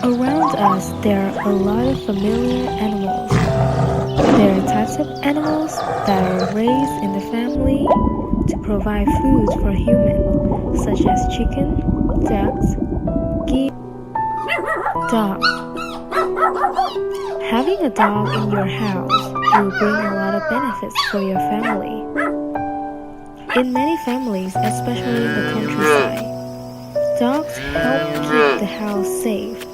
Around us, there are a lot of familiar animals. There are types of animals that are raised in the family to provide food for humans, such as chicken, ducks, geese, dogs. Having a dog in your house will bring a lot of benefits for your family. In many families, especially in the countryside, dogs help keep the house safe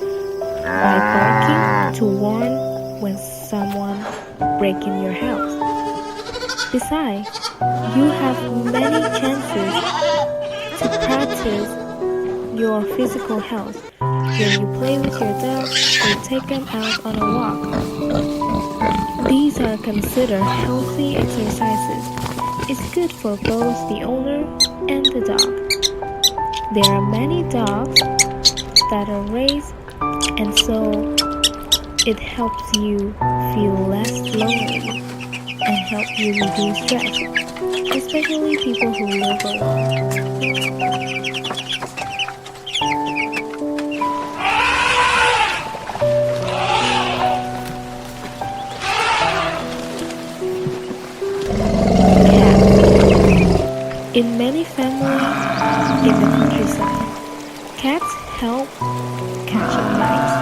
by barking to warn when someone breaks in your house. Besides, you have many chances to practice your physical health when you play with your dog or take them out on a walk. These are considered healthy exercises. It's good for both the owner and the dog. There are many dogs that are raised, and so it helps you feel less lonely and help you reduce stress. especially people who live alone. Cats. In many families in the countryside, cats help catching mice.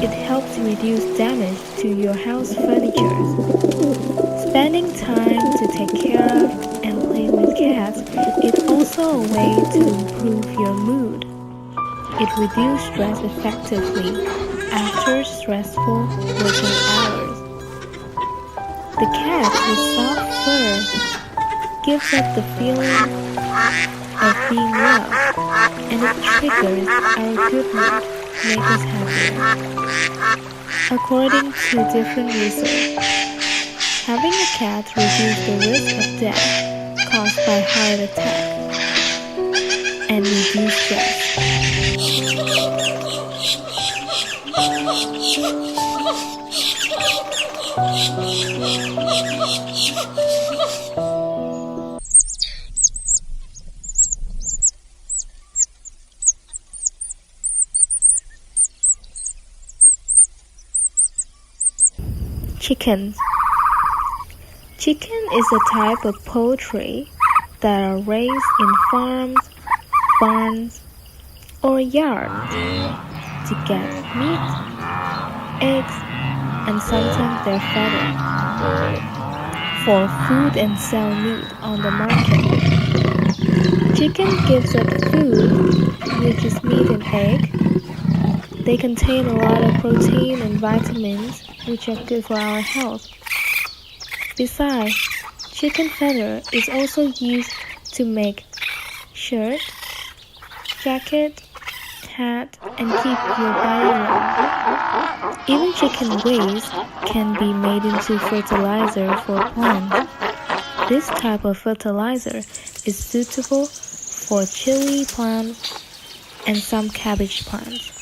It helps reduce damage to your house furniture. Spending time to take care of and play with cats is also a way to improve your mood. It reduces stress effectively after stressful working hours. The cat with soft fur gives us the feeling of being loved, and it triggers our good mood, make us happier. According to different research, having a cat reduces the risk of death caused by heart attack and reduce stress. Chickens. Chicken is a type of poultry that are raised in farms, barns, or yards to get meat, eggs, and sometimes their feathers for food and sell meat on the market. Chicken gives us food, which is meat and egg. They contain a lot of protein and vitamins, which are good for our health. Besides, chicken feather is also used to make shirt, jacket, hat, and keep your body warm. Even chicken waste can be made into fertilizer for plants. This type of fertilizer is suitable for chili plants and some cabbage plants.